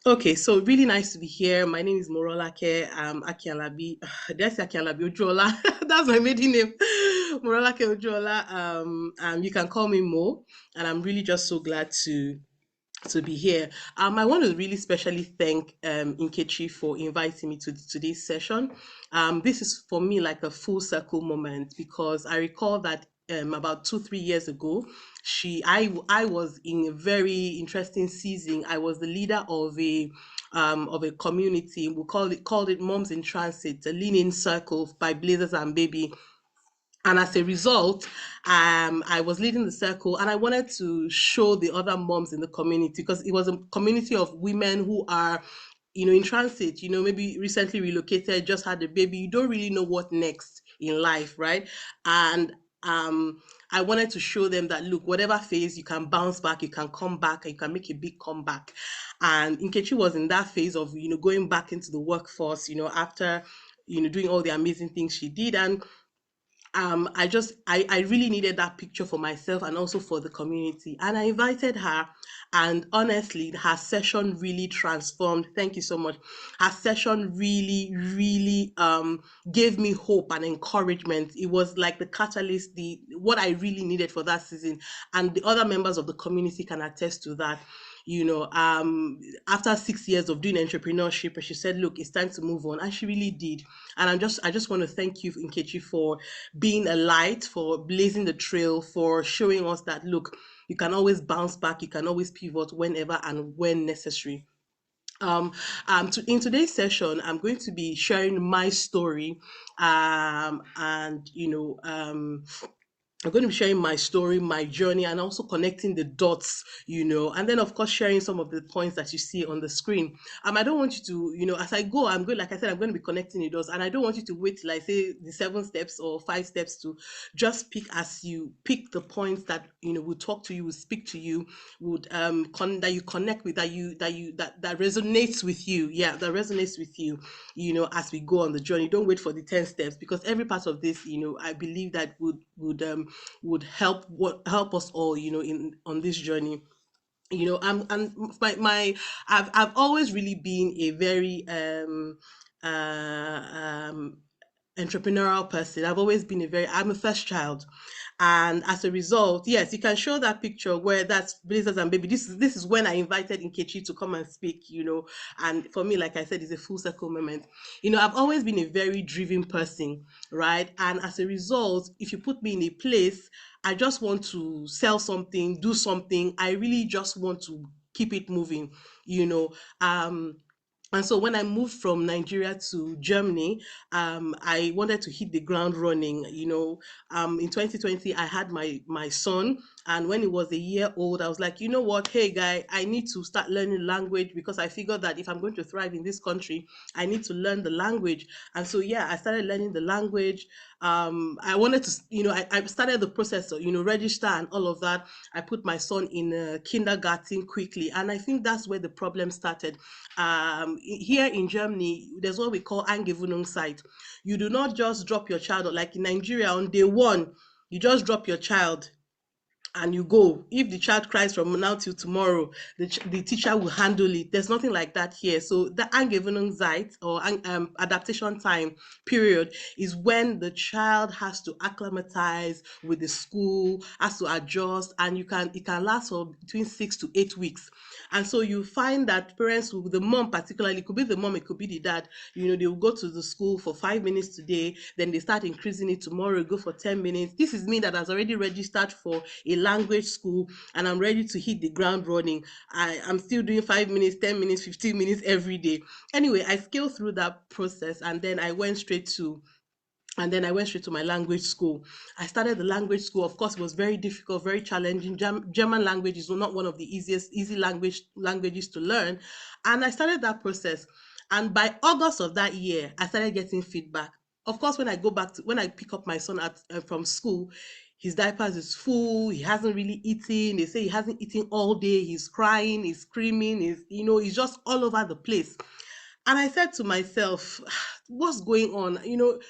Okay, so really nice to be here. My name is Morolake. Akialabi. Did I say Akialabi Ojuola? That's my maiden name. Morolake Ojuola. You can call me Mo, and I'm really just so glad to be here. I want to really specially thank Nkechi for inviting me to today's session. This is for me like a full circle moment because I recall that about 2 3 years ago, I was in a very interesting season. I was the leader of a community. We called it Moms in Transit, a lean-in circle by Blazers and Baby, and as a result, I was leading the circle and I wanted to show the other moms in the community because it was a community of women who are, in transit, maybe recently relocated, just had a baby. You don't really know what next in life, right? And I wanted to show them that, look, whatever phase, you can bounce back, you can come back, and you can make a big comeback. And Nkechi was in that phase of, going back into the workforce, after, doing all the amazing things she did. And I really needed that picture for myself and also for the community. And I invited her, and honestly, her session really transformed. Thank you so much. Her session really gave me hope and encouragement. It was like the catalyst, the what I really needed for that season. And the other members of the community can attest to that. After 6 years of doing entrepreneurship, she said, look, it's time to move on. And she really did. And I just want to thank you, Nkechi, for being a light, for blazing the trail, for showing us that, look, you can always bounce back, you can always pivot whenever and when necessary. In today's session, I'm going to be sharing my story, and I'm going to be sharing my story, my journey, and also connecting the dots, and then of course sharing some of the points that you see on the screen. I don't want you to, as I go, I'm going, like I said, I'm going to be connecting the dots, and I don't want you to wait till I say the 7 steps or 5 steps to just pick as you pick the points that will talk to you, will speak to you, would that you connect with, that resonates with you, yeah, that resonates with you, as we go on the journey. Don't wait for the 10 steps because every part of this, I believe that would help us all, in on this journey. And I've always really been a very entrepreneurial person. I'm a first child. And as a result, yes, you can show that picture where that's Blazers and Baby. This is when I invited Nkechi to come and speak, and for me, like I said, it's a full circle moment. I've always been a very driven person, right? And as a result, if you put me in a place, I just want to sell something, do something. I really just want to keep it moving, you know. And so when I moved from Nigeria to Germany, I wanted to hit the ground running. In 2020, I had my son, and when he was a year old, I was like, you know what, hey guy, I need to start learning language because I figured that if I'm going to thrive in this country, I need to learn the language. And so yeah, I started learning the language. I wanted to, I started the process of, register and all of that. I put my son in kindergarten quickly, and I think that's where the problem started. Here in Germany, there's what we call Eingewohnungszeit. You do not just drop your child, like in Nigeria on day one, you just drop your child and you go. If the child cries from now till tomorrow, the teacher will handle it. There's nothing like that here. So the Angewohnungszeit or adaptation time period is when the child has to acclimatize with the school, has to adjust, and it can last for between 6 to 8 weeks. And so you find that parents, the mom particularly, it could be the mom, it could be the dad, they will go to the school for 5 minutes today, then they start increasing it tomorrow, go for 10 minutes. This is me that has already registered for a language school and I'm ready to hit the ground running. I'm still doing 5 minutes, 10 minutes, 15 minutes every day. Anyway, I scaled through that process and then I went straight to my language school. I started the language school. Of course, it was very difficult, very challenging. German language is not one of the easy languages to learn. And I started that process. And by August of that year, I started getting feedback. Of course, when I pick up my son from school, his diapers is full. He hasn't really eaten. They say he hasn't eaten all day. He's crying, he's screaming, he's just all over the place. And I said to myself, what's going on?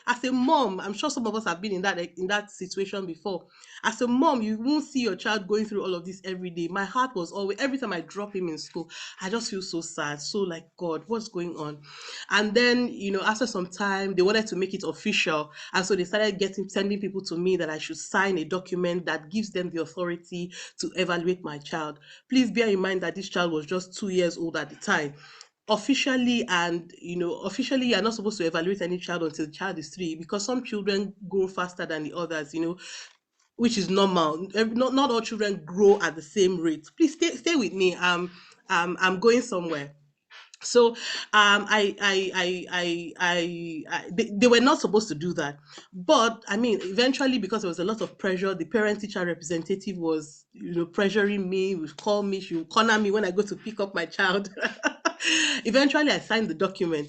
As a mom, I'm sure some of us have been in that situation before. As a mom, you won't see your child going through all of this every day. My heart was always, every time I drop him in school, I just feel so sad. So like, God, what's going on? And then, after some time, they wanted to make it official. And so they started sending people to me that I should sign a document that gives them the authority to evaluate my child. Please bear in mind that this child was just 2 years old at the time. Officially you're not supposed to evaluate any child until the child is 3, because some children grow faster than the others, which is normal. Not all children grow at the same rate. Please stay with me. I'm going somewhere. So they were not supposed to do that, but I mean, eventually, because there was a lot of pressure, the parent teacher representative was, pressuring me, would call me, she would corner me when I go to pick up my child. Eventually I signed the document,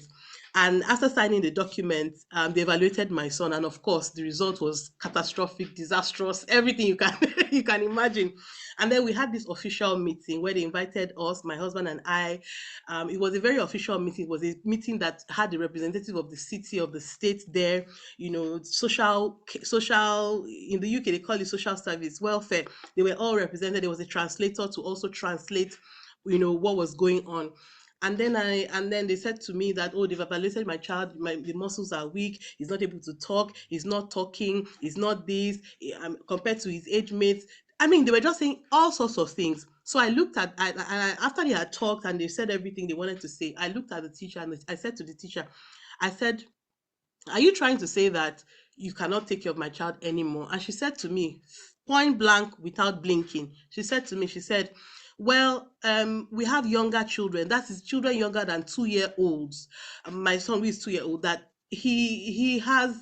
and after signing the document, they evaluated my son, and of course the result was catastrophic, disastrous, everything you can you can imagine. And then we had this official meeting where they invited us, my husband and I. It was a very official meeting. It was a meeting that had the representative of the city, of the state there, social, in the UK, they call it social service, welfare. They were all represented. There was a translator to also translate, what was going on. And then they said to me that, oh, they've evaluated my child, the muscles are weak, he's not able to talk, he's not talking, he's not this, compared to his age mates. I mean, they were just saying all sorts of things. So I looked at, after they had talked and they said everything they wanted to say, I looked at the teacher and I said to the teacher, I said, are you trying to say that you cannot take care of my child anymore? And she said to me, point blank, without blinking, she said to me, she said, well, we have younger children, that is children younger than 2 year olds. My son, who is 2 year old, that he has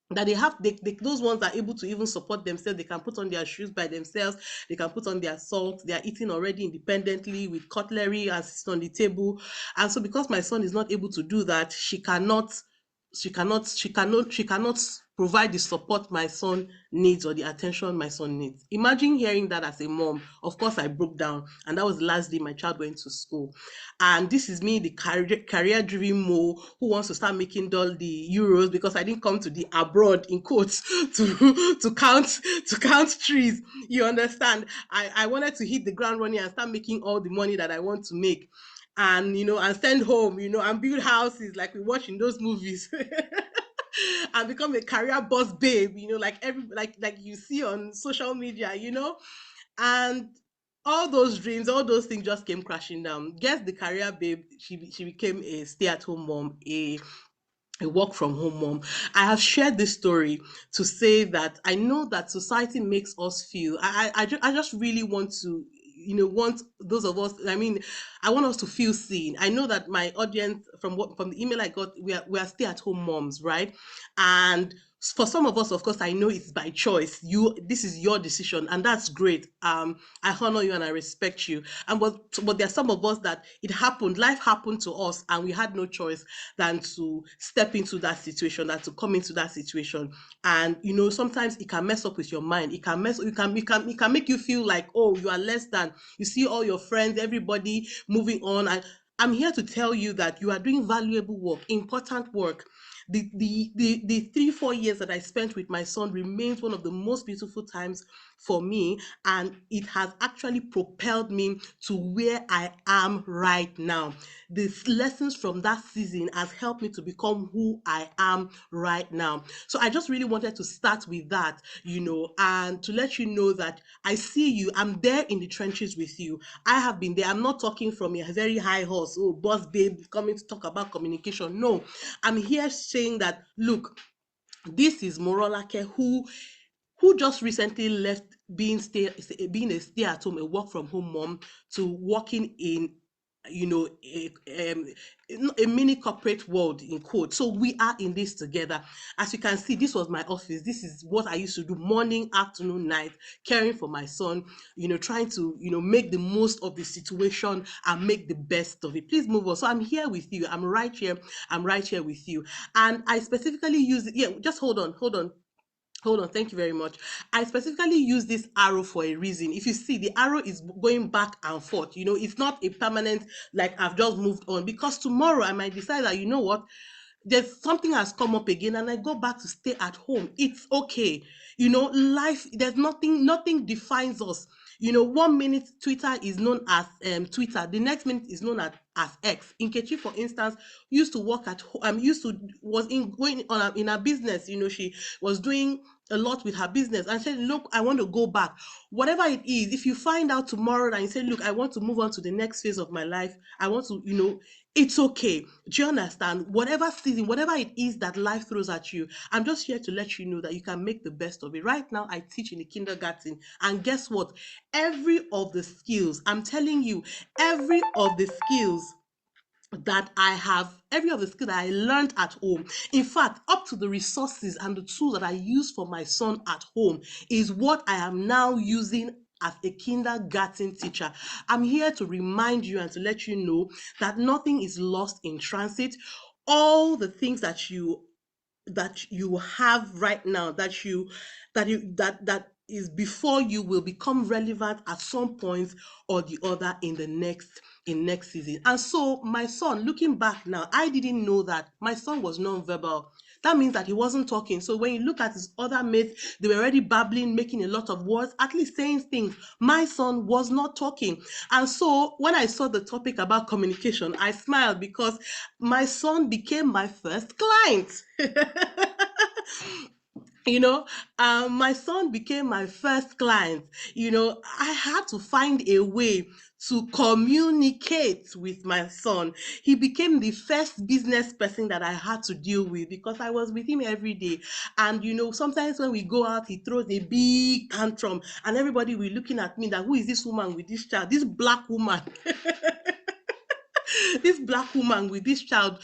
that those ones are able to even support themselves. They can put on their shoes by themselves, they can put on their socks, they are eating already independently with cutlery and sit on the table. And so because my son is not able to do that, she cannot provide the support my son needs or the attention my son needs. Imagine hearing that as a mom. Of course, I broke down, and that was the last day my child went to school. And this is me, the career driven mo who wants to start making all the euros, because I didn't come to the abroad in quotes to count trees. You understand? I wanted to hit the ground running and start making all the money that I want to make, and send home, and build houses like we watch in those movies. And become a career boss babe, like like you see on social media, and all those dreams, all those things just came crashing down. Guess the career babe, she became a stay-at-home mom, a work from home mom. I have shared this story to say that I know that society makes us feel. I just really want to, want those of us. I mean, I want us to feel seen. I know that my audience, from the email I got, we are stay at home moms, right? And for some of us, of course, I know it's by choice. This is your decision, and that's great. I honor you and I respect you. But there are some of us that it happened, life happened to us, and we had no choice than to step into that situation, than to come into that situation. And sometimes it can mess up with your mind. It can make you feel like, oh, you are less than. You see all your friends, everybody moving on, and I'm here to tell you that you are doing valuable work, important work. The 3 4 years that I spent with my son remains one of the most beautiful times for me, and it has actually propelled me to where I am right now. The lessons from that season has helped me to become who I am right now. So I just really wanted to start with that, and to let you know that I see you. I'm there in the trenches with you. I have been there. I'm not talking from a very high horse, oh, boss babe, coming to talk about communication. No, I'm here saying that, look, this is Morolake, who just recently left being a stay-at-home, a work from home mom, to working in, a mini corporate world in quote. So we are in this together. As you can see, this was my office. This is what I used to do morning, afternoon, night, caring for my son, trying to, make the most of the situation and make the best of it. Please move on. So I'm here with you. I'm right here. I'm right here with you. And I specifically use it. Yeah, just hold on. Hold on, thank you very much. I specifically use this arrow for a reason. If you see, the arrow is going back and forth. It's not a permanent, like I've just moved on, because tomorrow I might decide that, you know what, there's something has come up again and I go back to stay at home. It's okay. Life, there's nothing defines us. 1 minute Twitter is known as Twitter, the next minute is known as X. Nkechi, for instance, used to work at home, used to was in going on in her business. She was doing a lot with her business and said, look, I want to go back. Whatever it is, if you find out tomorrow and you say, look, I want to move on to the next phase of my life, I want to, it's okay. Do you understand? Whatever season, whatever it is that life throws at you, I'm just here to let you know that you can make the best of it. Right now, I teach in the kindergarten, and guess what? Every of the skills, I'm telling you, every of the skills every of the skills that I learned at home, in fact, up to the resources and the tools that I use for my son at home, is what I am now using as a kindergarten teacher. I'm here to remind you and to let you know that nothing is lost in transit. All the things that you have right now, that is before you, will become relevant at some point or the other in next season. And so my son, looking back now, I didn't know that my son was non-verbal. That means that he wasn't talking. So when you look at his other mates, they were already babbling, making a lot of words, at least saying things. My son was not talking. And so when I saw the topic about communication, I smiled because my son became my first client. you know my son became my first client. I had to find a way to communicate with my son. He became the first business person that I had to deal with because I was with him every day. And sometimes when we go out, he throws a big tantrum and everybody will looking at me, that who is this woman with this child, this black woman, this black woman with this child,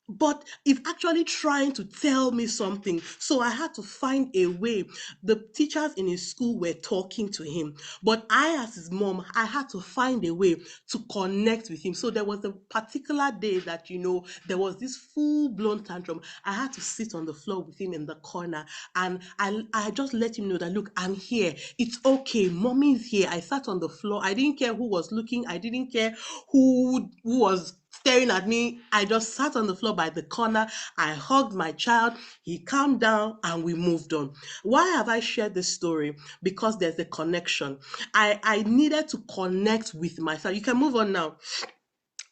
but it's actually trying to tell me something. So I had to find a way. The teachers in his school were talking to him, but I, as his mom, I had to find a way to connect with him. So there was a particular day that, there was this full blown tantrum. I had to sit on the floor with him in the corner, and I just let him know that, look, I'm here. It's okay. Mommy's here. I sat on the floor. I didn't care who was looking. I didn't care who was staring at me. I just sat on the floor by the corner. I hugged my child. He calmed down and we moved on. Why have I shared this story? Because there's a connection. I needed to connect with myself. You can move on now.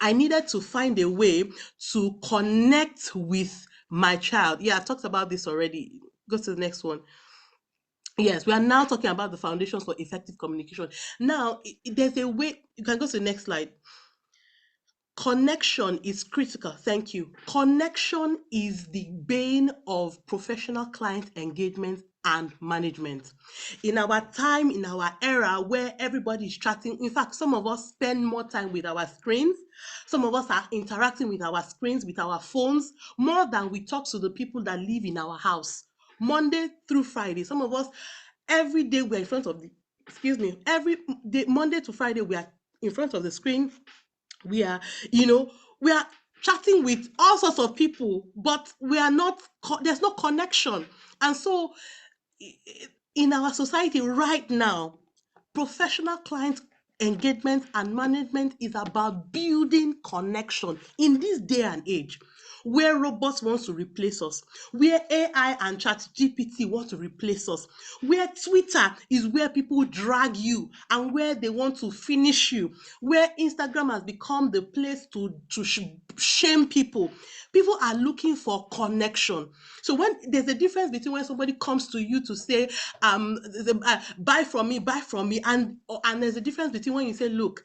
I needed to find a way to connect with my child. Yeah, I talked about this already. Go to the next one. Yes, we are now talking about the foundations for effective communication. Now, there's a way. You can go to the next slide. Connection is critical. Thank you. Connection is the bane of professional client engagement and management. In our time, in our era where everybody is chatting, in fact, some of us spend more time with our screens. Some of us are interacting with our screens, with our phones, more than we talk to the people that live in our house. Monday through Friday, some of us, every day we're in front of the, excuse me, every day, Monday to Friday, we are in front of the screen. We are, you know, we are chatting with all sorts of people, but we are not, there's no connection. And so in our society right now, professional client engagement and management is about building connection in this day and age where robots wants to replace us, where AI and chat GPT want to replace us, where Twitter is where people drag you and where they want to finish you, where Instagram has become the place to shame people. People are looking for connection. So when there's a difference between when somebody comes to you to say, buy from me, and there's a difference between when you say, look,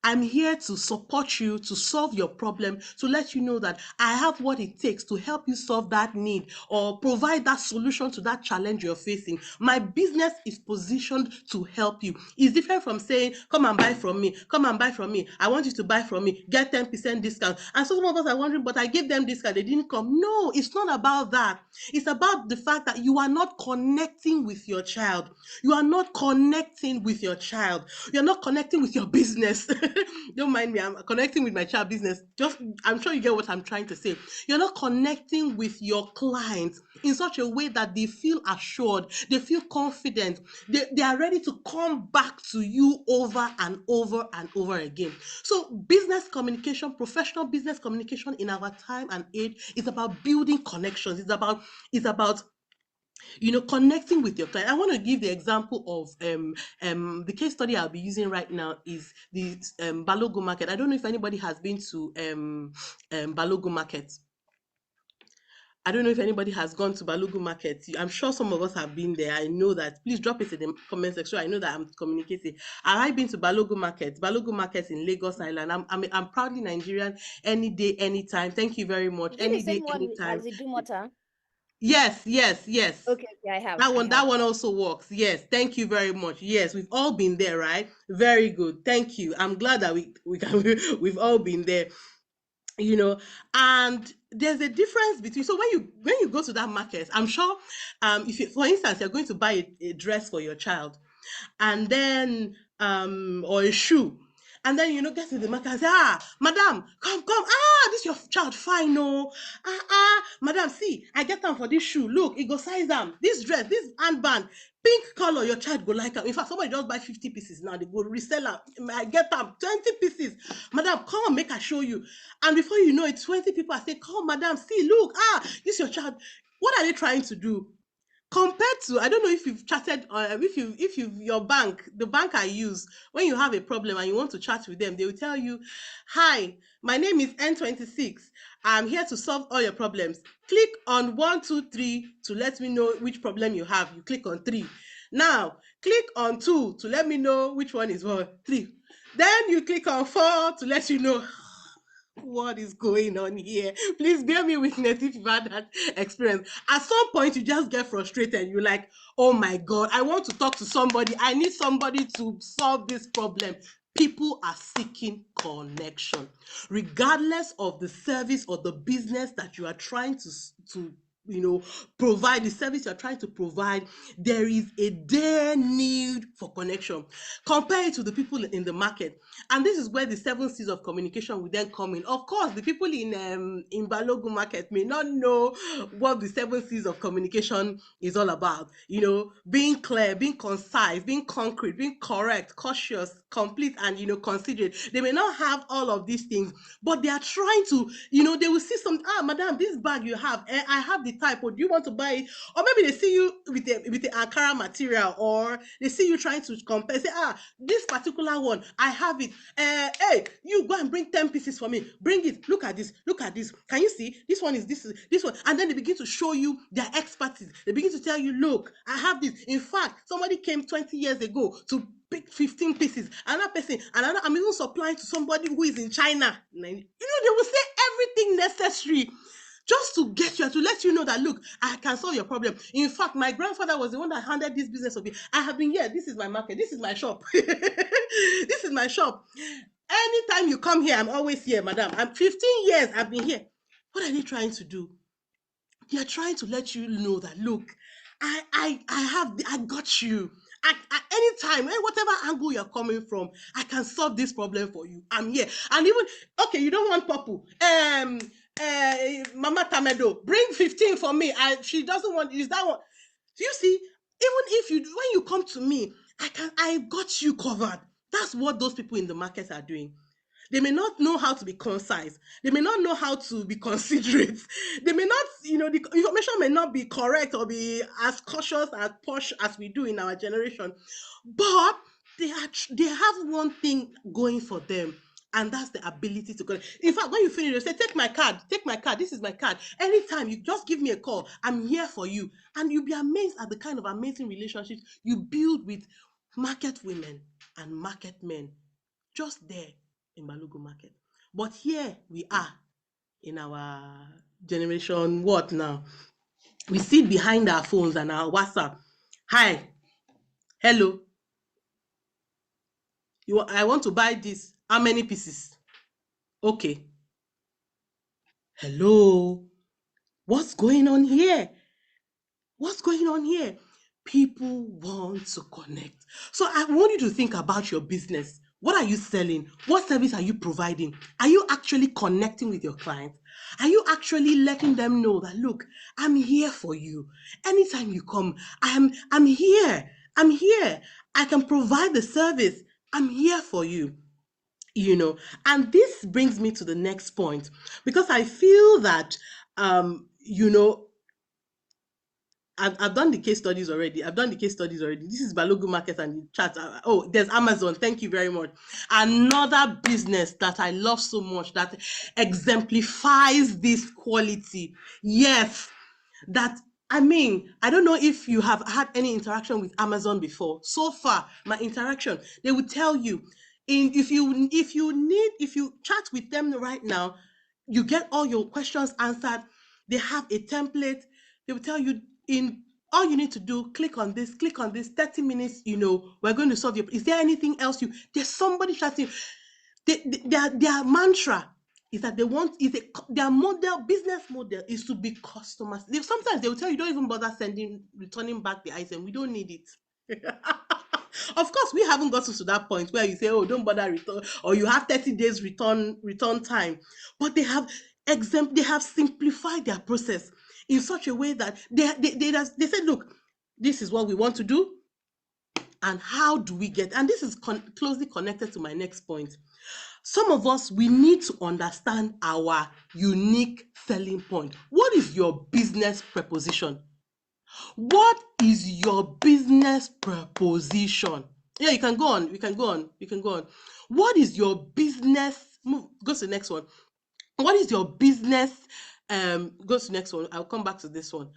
I'm here to support you, to solve your problem, to let you know that I have what it takes to help you solve that need or provide that solution to that challenge you're facing. My business is positioned to help you. It's different from saying, come and buy from me, come and buy from me. I want you to buy from me, get 10% discount. And some of us are wondering, but I gave them discount, they didn't come. No, it's not about that. It's about the fact that you are not connecting with your child. You are not connecting with your child. You're not connecting with your business. Don't mind me. I'm connecting with my child business. Just, I'm sure you get what I'm trying to say. You're not connecting with your clients in such a way that they feel assured, they feel confident, they are ready to come back to you over and over and over again. So, business communication, professional business communication in our time and age is about building connections. It's about connecting with your client. I want to give the example of the case study I'll be using right now is the Balogo market. I don't know if anybody has been to Balogo market. I don't know if anybody has gone to Balogo market. I'm sure some of us have been there. I know that. Please drop it in the comment section. I know that I'm communicating. Have I been to Balogo market? Balogo market in Lagos Island. I'm proudly Nigerian. Any day, anytime. Thank you very much. Is it the Any day, same one anytime. as the Dumota? Yes, yes, yes. Okay, okay, I have. That I one, have. that one also works. Yes, thank you very much. Yes, we've all been there, right? Very good. Thank you. I'm glad that we can we've all been there. You know, and there's a difference between, so when you go to that market, I'm sure if you, for instance, you're going to buy a dress for your child, and then or a shoe, and then get to the market and say, madam, come, this your child fine, no, madam, see, I get them for this shoe, look, it go size them, this dress, this handband, pink color, your child go like am. In fact, somebody just buy 50 pieces now, they go resell am, I get them 20 pieces, madam, come make I show you. And before you know it, 20 people are saying, come madam, see, look, this your child. What are they trying to do? Compared to, I don't know if you've chatted, if you your bank, the bank I use, when you have a problem and you want to chat with them, they will tell you, hi, my name is N26, I'm here to solve all your problems. Click on 1 2 3 to let me know which problem you have. You click on 3. Now click on 2 to let me know which one is what. 3. Then you click on 4 to let you know what is going on here. Please bear me witness if you've had that experience. At some point, you just get frustrated. You're like, oh my God, I want to talk to somebody. I need somebody to solve this problem. People are seeking connection, regardless of the service or the business that you are trying to provide, the service you're trying to provide. There is a dire need for connection. Compare it to the people in the market, and this is where the 7 C's of communication will then come in. Of course, the people in Balogun market may not know what the 7 C's of communication is all about. Being clear, being concise, being concrete, being correct, cautious, complete, and considerate. They may not have all of these things, but they are trying to. They will see some. Madam, this bag you have, I have the type. Or do you want to buy it? Or maybe they see you with the Ankara material, or they see you trying to compare. Say, this particular one, I have it. Hey, you go and bring 10 pieces for me. Bring it. Look at this. Look at this. Can you see? This one is this one. And then they begin to show you their expertise. They begin to tell you, look, I have this. In fact, somebody came 20 years ago to pick 15 pieces. Another person, I'm even supplying to somebody who is in China. They will say everything necessary just to get you, to let you know that, look, I can solve your problem. In fact, my grandfather was the one that handled this business of it. I have been here. This is my market. This is my shop. This is my shop. Anytime you come here, I'm always here, madam. I'm 15 years. I've been here. What are they trying to do? They're trying to let you know that, look, I got you. Anytime, whatever angle you're coming from, I can solve this problem for you. I'm here. And even, okay, you don't want purple. Mama Tamedo, bring 15 for me. She doesn't want, is that one? You see, even if you, when you come to me, I got you covered. That's what those people in the market are doing. They may not know how to be concise. They may not know how to be considerate. They may not, the information may not be correct or be as cautious as posh as we do in our generation. But they have one thing going for them, and that's the ability to connect. In fact, when you finish, you say, take my card, this is my card. Anytime, you just give me a call. I'm here for you. And you'll be amazed at the kind of amazing relationships you build with market women and market men just there in Balogun market. But here we are in our generation, what now? We sit behind our phones and our WhatsApp. Hi, hello, I want to buy this. How many pieces? Okay. Hello. What's going on here? What's going on here? People want to connect. So I want you to think about your business. What are you selling? What service are you providing? Are you actually connecting with your clients? Are you actually letting them know that, look, I'm here for you. Anytime you come, I'm here. I'm here. I can provide the service. I'm here for you. And this brings me to the next point, because I feel that I've done the case studies already. I've done the case studies already. This is Balogu Market and the chat. Oh, there's Amazon. Thank you very much. Another business that I love so much that exemplifies this quality. Yes, that I mean, I don't know if you have had any interaction with Amazon before. So far, my interaction, they will tell you, if you chat with them right now, you get all your questions answered. They have a template. They will tell you, in all you need to do, click on this, 30 minutes, we're going to solve your. Is there anything else there's somebody chatting? Their mantra is that they want is a their business model is to be customers. Sometimes they will tell you, don't even bother returning back the item. We don't need it. Of course, we haven't gotten to that point where you say, oh, don't bother return, or you have 30 days return time. But they have simplified their process in such a way that they said, look, this is what we want to do, and how do we get, and this is closely connected to my next point. Some of us, we need to understand our unique selling point. What is your business proposition? What is your business proposition? Yeah, you can go on. You can go on. You can go on. What is your business? Move. Go to the next one. What is your business? Go to the next one. I'll come back to this one.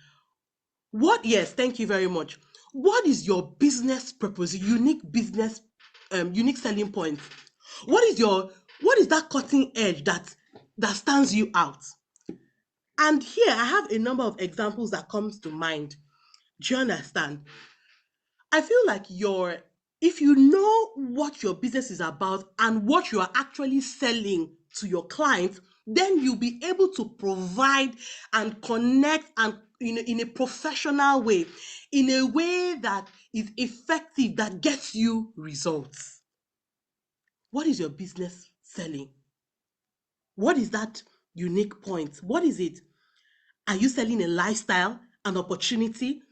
What? Yes, thank you very much. What is your business proposition? Unique selling point. What is that cutting edge that stands you out? And here I have a number of examples that comes to mind. Do you understand? I feel like if you know what your business is about and what you are actually selling to your clients, then you'll be able to provide and connect and in a professional way, in a way that is effective, that gets you results. What is your business selling? What is that unique point? What is it? Are you selling a lifestyle, an opportunity?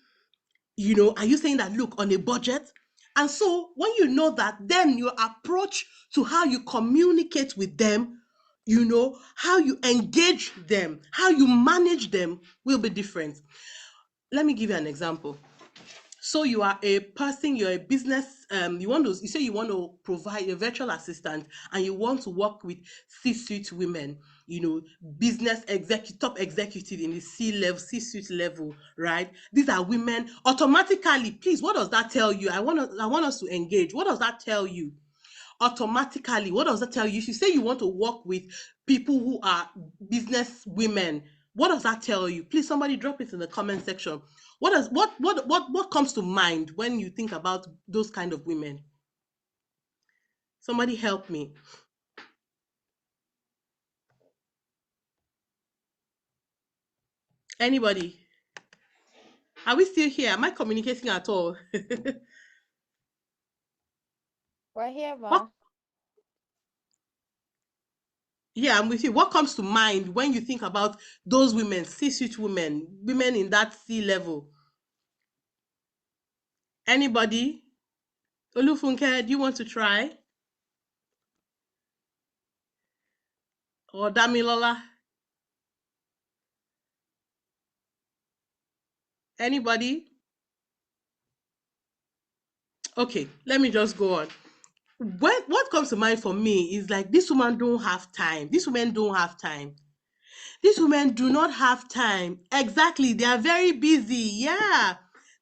Are you saying that, look, on a budget? And so when you know that, then your approach to how you communicate with them, how you engage them, how you manage them will be different. Let me give you an example. So you are a person, you're a business, you say you want to provide a virtual assistant, and you want to work with C-suite women, business executive, top executive in the C-suite level, right? These are women. Automatically, please, what does that tell you? I want us to engage. What does that tell you? Automatically, what does that tell you? If you say you want to work with people who are business women, what does that tell you? Please, somebody drop it in the comment section. What comes to mind when you think about those kind of women? Somebody help me. Anybody? Are we still here? Am I communicating at all? We're here, What? ma. Yeah, I'm with you. What comes to mind when you think about those women, C-suite women, women in that C level? Anybody? Olufunke, do you want to try? Or Damilola? Anybody? Okay, let me just go on. What comes to mind for me is like, this woman don't have time. These women don't have time. These women do not have time. Exactly. They are very busy. Yeah.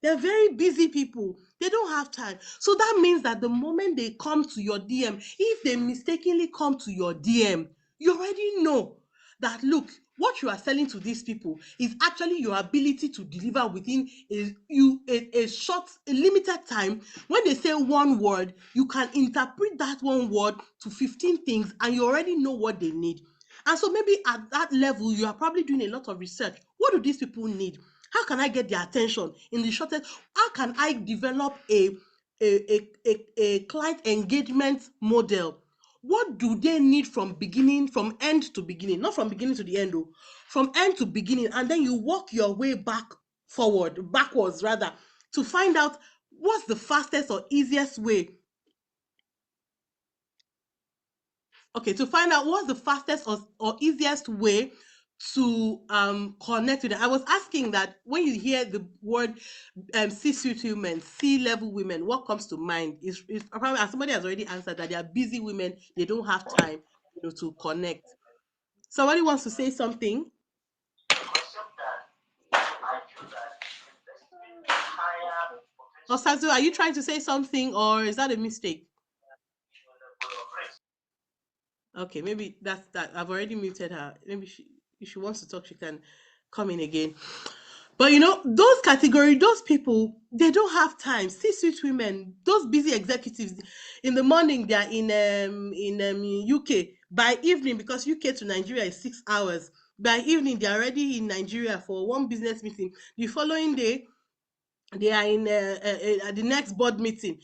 They're very busy people. They don't have time. So that means that the moment they come to your DM, if they mistakenly come to your DM, you already know that, look, what you are selling to these people is actually your ability to deliver within a short, a limited time. When they say one word, you can interpret that one word to 15 things, and you already know what they need. And so maybe at that level, you are probably doing a lot of research. What do these people need? How can I get their attention in the shortest? How can I develop a client engagement model. What do they need from beginning, from end to beginning, not from beginning to the end, oh, from end to beginning, and then you work your way backwards rather, to find out what's the fastest or easiest way. Okay, to find out what's the fastest or easiest way to connect with them. I was asking that when you hear the word C-suite women, C-level women, what comes to mind? Is probably, as somebody has already answered, that they are busy women, they don't have time, to connect. Somebody wants to say something. Osazu, are you trying to say something, or is that a mistake? Okay, maybe that's that. I've already muted her. Maybe if she wants to talk, she can come in again. But those category, those people, they don't have time. C-suite women, those busy executives, in the morning they are in UK. By evening, because UK to Nigeria is 6 hours. By evening, they are already in Nigeria for one business meeting. The following day, they are in at the next board meeting.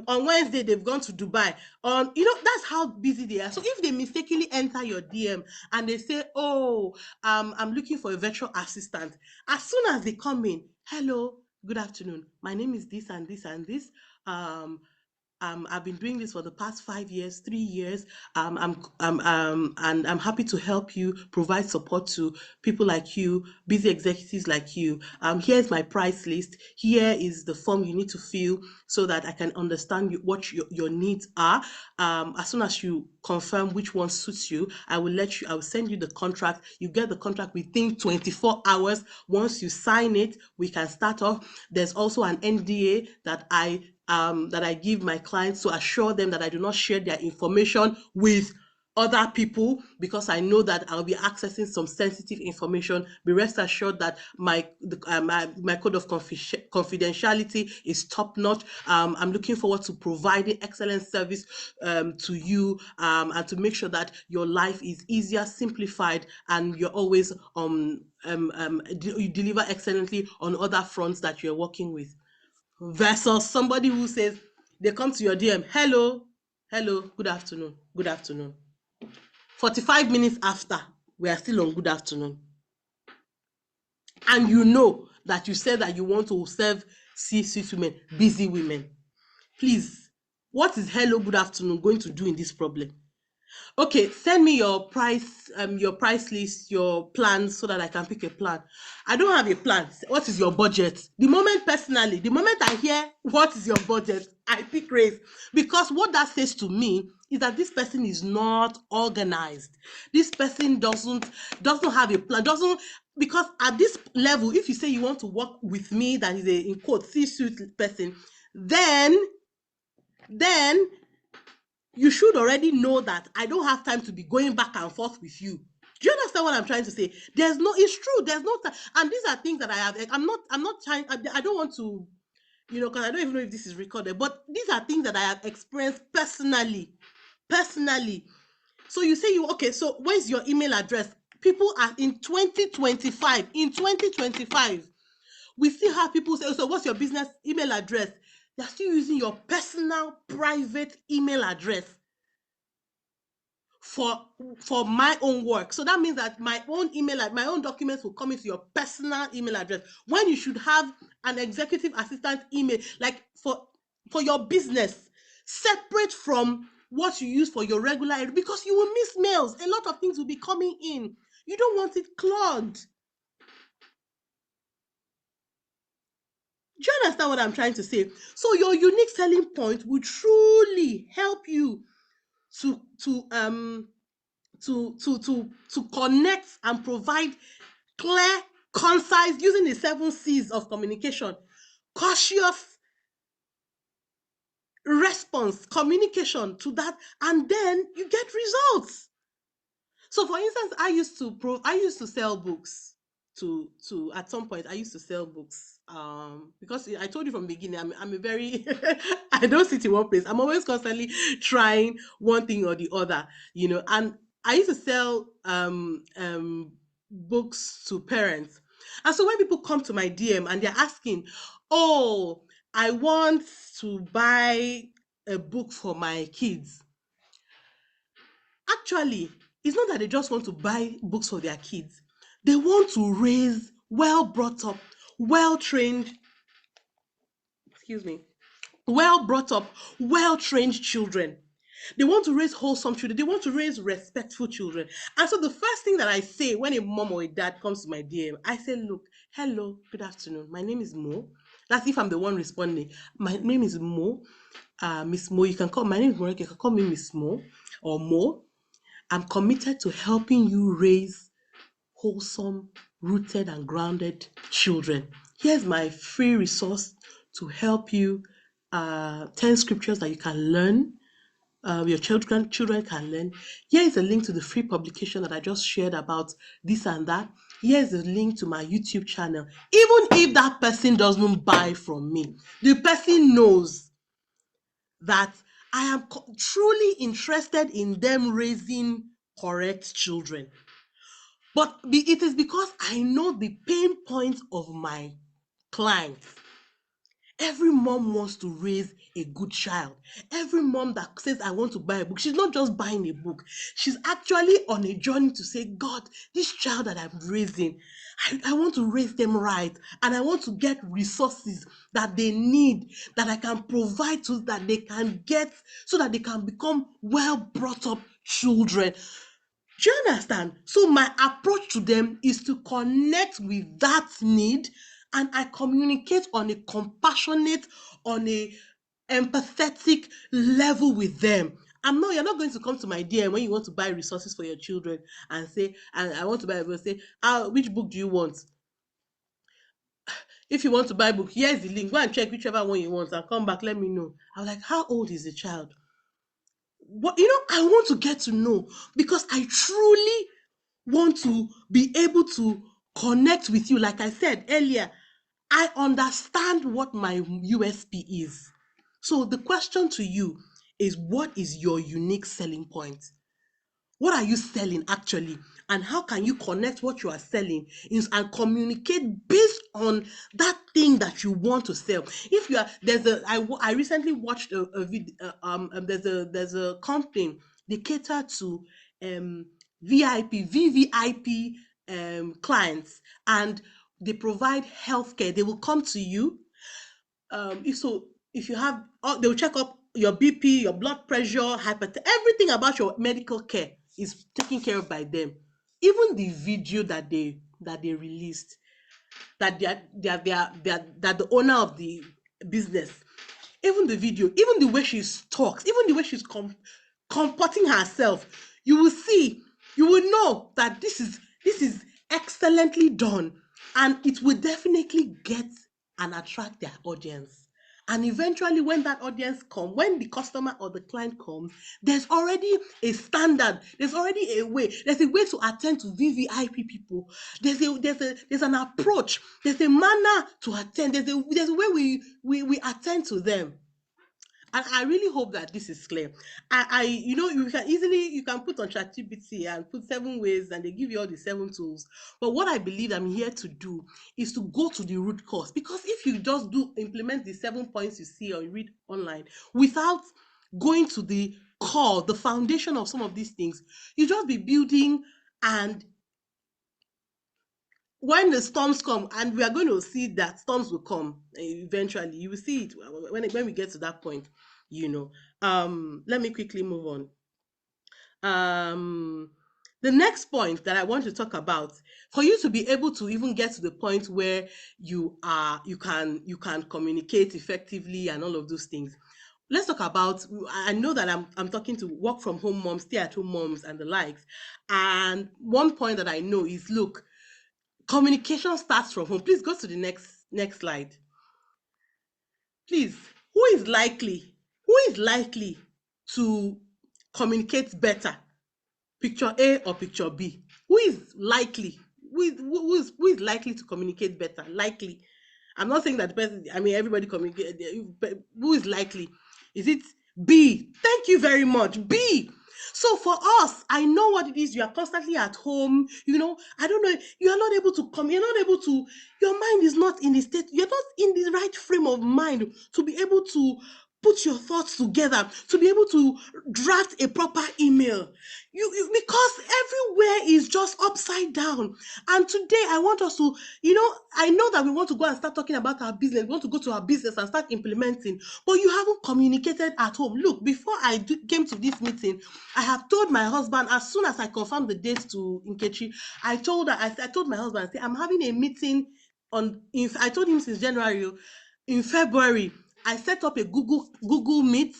On Wednesday, they've gone to Dubai. On That's how busy they are. So if they mistakenly enter your DM and they say, "Oh, I'm looking for a virtual assistant," as soon as they come in, "Hello, good afternoon. My name is this and this and this. Um, I've been doing this for the past 5 years, 3 years. And I'm happy to help you provide support to people like you, busy executives like you. Here's my price list. Here is the form you need to fill so that I can understand what your needs are. As soon as you confirm which one suits you, I will send you the contract. You get the contract within 24 hours. Once you sign it, we can start off. There's also an NDA that I give my clients to assure them that I do not share their information with other people, because I know that I'll be accessing some sensitive information. Be rest assured that my code of confidentiality is top notch. I'm looking forward to providing excellent service to you, and to make sure that your life is easier, simplified, and you're always you deliver excellently on other fronts that you're working with. Versus somebody who says, they come to your DM, "Hello, hello, good afternoon, good afternoon." 45 minutes after, we are still on good afternoon. And you know that you said that you want to serve C-suite women, busy women. Please, what is hello, good afternoon going to do in this problem? Okay, send me your price list, your plans, so that I can pick a plan. I don't have a plan. What is your budget? The moment I hear what is your budget, I pick race, because what that says to me is that this person is not organized. This person doesn't have a plan. Doesn't Because at this level, if you say you want to work with me, that is a, in quote, C-suite person, then you should already know that I don't have time to be going back and forth with you. Do you understand what I'm trying to say? It's true. There's no time. And these are things that I have. I'm not trying, I don't want to, because I don't even know if this is recorded, but these are things that I have experienced personally. Personally. So you say okay, so where's your email address? People are in 2025. In 2025, we still have people say, "So what's your business email address?" They're still using your personal private email address for my own work. So that means that my own documents will come into your personal email address, when you should have an executive assistant email, like for your business, separate from what you use for your regular, because you will miss mails. A lot of things will be coming in. You don't want it clogged. Do you understand what I'm trying to say? So your unique selling point will truly help you to to um to connect and provide clear, concise, using the 7 C's of communication: cautious response, communication to that, and then you get results. So for instance, I used to sell books. To At some point, I used to sell books, because I told you from the beginning, I'm a very I don't sit in one place. I'm always constantly trying one thing or the other, and I used to sell books to parents. And so when people come to my DM and they're asking, "Oh, I want to buy a book for my kids. Actually, it's not that they just want to buy books for their kids. They want to raise well brought up, well trained, excuse me, well brought up, well trained children. They want to raise wholesome children. They want to raise respectful children. And so the first thing that I say when a mom or a dad comes to my DM, I say, look, hello, good afternoon. My name is Mo. That's if I'm the one responding. My name is Mo. Miss Mo, you can call my name is Morolake. You can call me Miss Mo or Mo. I'm committed to helping you raise wholesome, rooted, and grounded children. Here's my free resource to help you 10 scriptures that you can learn, your children can learn. Here is a link to the free publication that I just shared about this and that. Here's a link to my YouTube channel. Even if that person doesn't buy from me, the person knows that I am truly interested in them raising correct children. But it is because I know the pain points of my clients. Every mom wants to raise a good child. Every mom that says, I want to buy a book, she's not just buying a book. She's actually on a journey to say, God, this child that I'm raising, I want to raise them right. And I want to get resources that they need, that I can provide to that they can get so that they can become well brought up children. Do you understand? So my approach to them is to connect with that need, and I communicate on a compassionate, on a empathetic level with them. You're not going to come to my DM when you want to buy resources for your children and say, and I want to buy a book, say, which book do you want? If you want to buy a book, here's the link. Go and check whichever one you want and come back, let me know. I'm like, how old is the child? What I want to get to know because I truly want to be able to connect with you. Like I said earlier, I understand what my USP is. So the question to you is, what is your unique selling point? What are you selling actually? And how can you connect what you are selling and communicate based on that thing that you want to sell? If you are I recently watched a video. There's a company, they cater to VIP VVIP clients, and they provide healthcare. They will come to you, if you have, they'll check up your BP, your blood pressure, hypertension, everything about your medical care is taken care of by them. Even the video that they released, that the owner of the business, even the video, even the way she talks, even the way she's comporting herself, you will see, you will know that this is excellently done, and it will definitely get and attract their audience. And eventually, when that audience come, when the customer or the client comes, there's already a standard. There's already a way. There's a way to attend to VVIP people. There's an approach. There's a manner to attend. There's a way we attend to them. And I really hope that this is clear. You can put on ChatGPT and put 7 ways, and they give you all the 7 tools. But what I believe I'm here to do is to go to the root cause. Because if you just do implement the 7 points you see or you read online without going to the core, the foundation of some of these things, you just be building, and when the storms come, and we are going to see that storms will come eventually, you will see it when we get to that point. you know let me quickly move on. um the next point that I want to talk about, for you to be able to even get to the point where you can communicate effectively and all of those things. Let's talk about, I know that I'm talking to work from home moms, stay at home moms, and the likes. And one point that I know is, look, communication starts from home. Please go to the next slide. Please, who is likely to communicate better? Picture A or picture B? Who is likely? Who is likely to communicate better? Likely. I'm not saying that the person, I mean, everybody communicate, but who is likely? Is it B? Thank you very much. B. So for us, I know what it is. You are constantly at home. I don't know. You are not able to come. You're not able to. Your mind is not in the state. You're not in the right frame of mind to be able to put your thoughts together, to be able to draft a proper email. Because everywhere is just upside down. And today I want us to, I know that we want to go and start talking about our business. We want to go to our business and start implementing, but you haven't communicated at home. Look, before came to this meeting, I have told my husband, as soon as I confirmed the date to Nkechi, I told my husband, I said, I'm having a meeting if I told him since January. In February, I set up a Google Meet,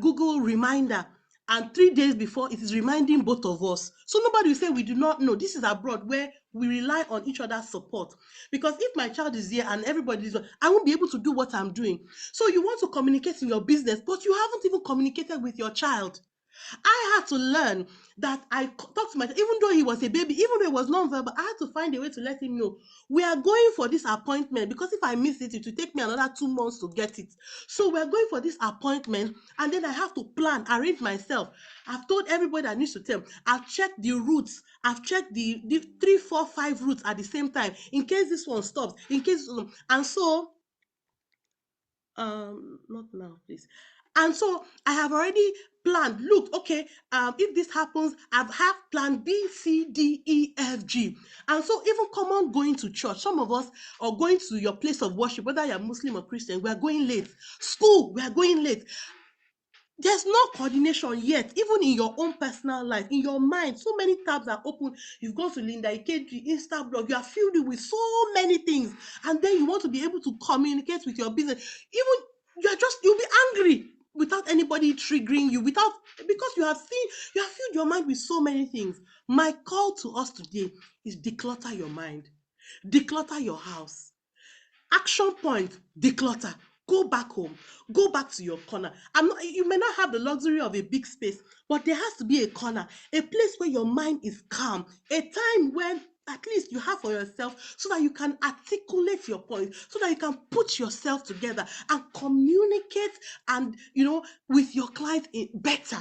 Google reminder, and 3 days before, it is reminding both of us. So nobody will say we do not know. This is abroad where we rely on each other's support. Because if my child is here and everybody is, I won't be able to do what I'm doing. So you want to communicate in your business, but you haven't even communicated with your child. I had to learn that talked to myself, even though he was a baby, even though it was non-verbal, I had to find a way to let him know we are going for this appointment, because if I miss it, it will take me another 2 months to get it. So we're going for this appointment, and then I have to plan, arrange myself. I've told everybody I need to tell. I've checked the routes. I've checked the 3, 4, 5 routes at the same time in case this one stops, in case, and so not now, please. And so I have already planned. Look, okay, if this happens, I've have plan B, C, D, E, F, G. And so even come on going to church. Some of us are going to your place of worship, whether you're Muslim or Christian, we are going late. School, we are going late. There's no coordination yet, even in your own personal life, in your mind. So many tabs are open. You've gone to Linda Ikeji, Insta blog, you are filled with so many things, and then you want to be able to communicate with your business. Even you'll be angry without anybody triggering you, without because you have filled your mind with so many things. My call to us today is declutter your mind, declutter your house. Action point, declutter. Go back home. Go back to your corner. You may not have the luxury of a big space, but there has to be a corner, a place where your mind is calm, a time when at least you have for yourself, so that you can articulate your point, so that you can put yourself together and communicate and with your client better.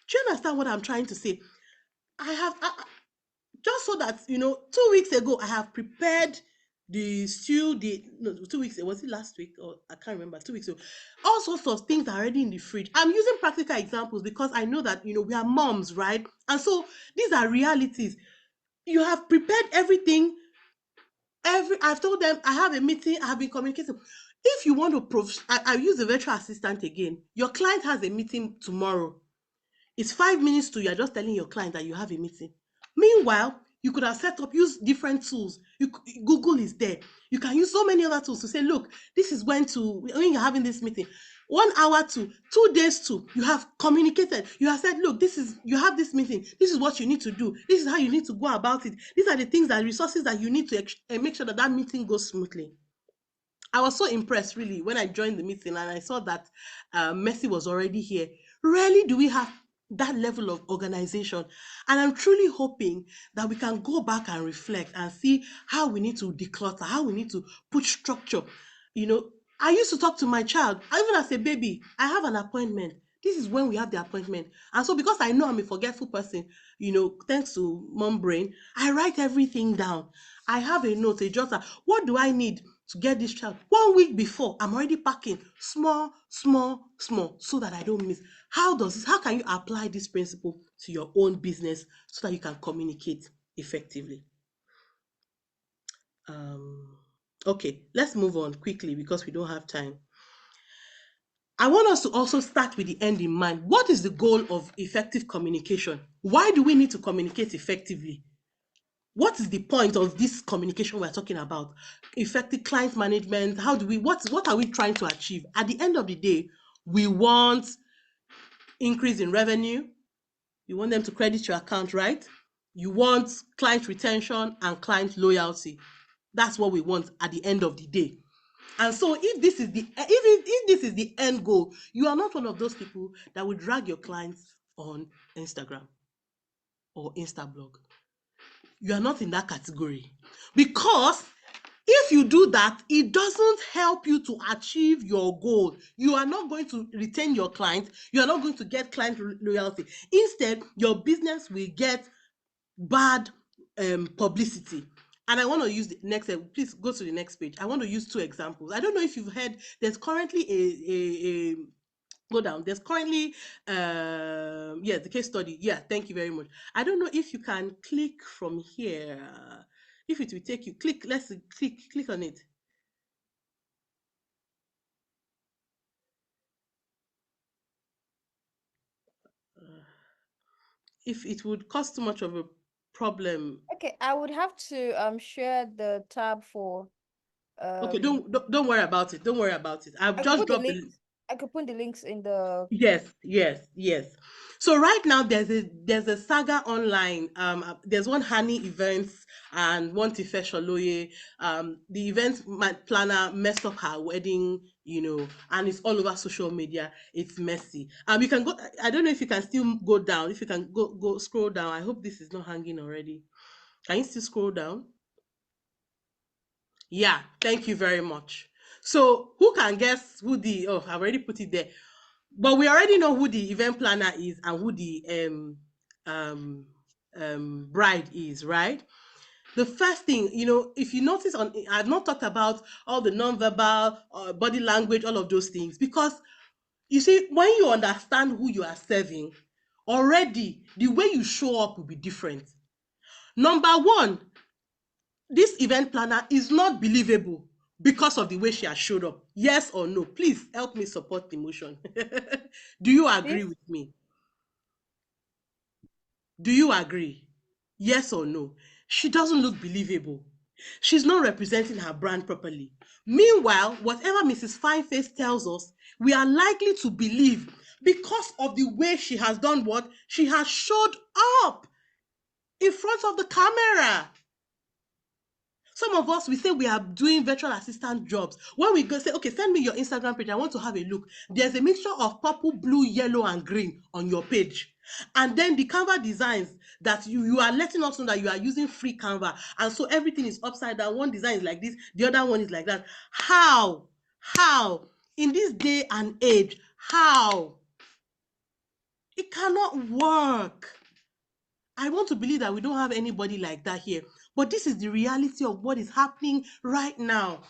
Do you understand what I'm trying to say? I have just so that 2 weeks ago I have prepared the stew. The no 2 weeks ago, was it last week, or I can't remember. 2 weeks ago, all sorts of things are already in the fridge. I'm using practical examples because I know that we are moms, right? And so these are realities. You have prepared everything. I've told them I have a meeting. I have been communicating. If you want to I use the virtual assistant again. Your client has a meeting tomorrow. It's 5 minutes to, you're just telling your client that you have a meeting. Meanwhile, you could have use different tools. Google is there. You can use so many other tools to say, look, this is when you're having this meeting. 1 hour to 2 days to, you have communicated. You have said, look, you have this meeting. This is what you need to do. This is how you need to go about it. These are the resources that you need to make sure that that meeting goes smoothly. I was so impressed really when I joined the meeting and I saw that Messi was already here. Rarely do we have that level of organization. And I'm truly hoping that we can go back and reflect and see how we need to declutter, how we need to put structure. You know, I used to talk to my child, even as a baby, I have an appointment. This is when we have the appointment. And so because I know I'm a forgetful person, thanks to mom brain, I write everything down. I have a note, a jotter. What do I need to get this child? 1 week before, I'm already packing small, small, small, so that I don't miss. How can you apply this principle to your own business so that you can communicate effectively? Okay, let's move on quickly because we don't have time. I want us to also start with the end in mind. What is the goal of effective communication? Why do we need to communicate effectively? What is the point of this communication we're talking about? Effective client management. What are we trying to achieve? At the end of the day, we want increase in revenue. You want them to credit your account, right? You want client retention and client loyalty. That's what we want at the end of the day. And so if this is the end goal, you are not one of those people that will drag your clients on Instagram or Instablog. You are not in that category. Because If you do that, it doesn't help you to achieve your goal. You are not going to retain your client. You are not going to get client loyalty. Instead, your business will get bad publicity. And I want to use the next, please go to the next page. I want to use two examples. I don't know if you've heard, there's currently a go down. There's currently, yeah, the case study. Yeah, thank you very much. I don't know if you can click from here. If it will take you, click, let's see, click on it. If it would cause too much of a problem. Okay, I would have to share the tab for Okay, um don't worry about it. Don't worry about it. I've I could just put the dropped links. the I could put the links in the yes, yes, yes. So right now there's a saga online. There's one Honey events and one Tifesholoye. The event planner messed up her wedding, and it's all over social media. It's messy. You can go. I don't know if you can still go down. If you can go scroll down. I hope this is not hanging already. Can you still scroll down? Yeah, thank you very much. So who can guess who the I've already put it there. But we already know who the event planner is and who the um bride is, right? The first thing, if you notice on I've not talked about all the non-verbal body language, all of those things, because you see, when you understand who you are serving, already the way you show up will be different. Number one, this event planner is not believable because of the way she has showed up. Yes or no? Please help me support the motion. Do you agree this. with me? Do you agree? Yes or no? She doesn't look believable. She's not representing her brand properly. Meanwhile, whatever Mrs. Fineface tells us, we are likely to believe because of the way she has done what? She has showed up in front of the camera. Some of us, we say we are doing virtual assistant jobs. When we go say, okay, send me your Instagram page, I want to have a look. There's a mixture of purple, blue, yellow, and green on your page. And then the Canva designs that you are letting us know that you are using free Canva. And so everything is upside down. One design is like this, the other one is like that. How? How? In this day and age, how? It cannot work. I want to believe that we don't have anybody like that here. But this is the reality of what is happening right now.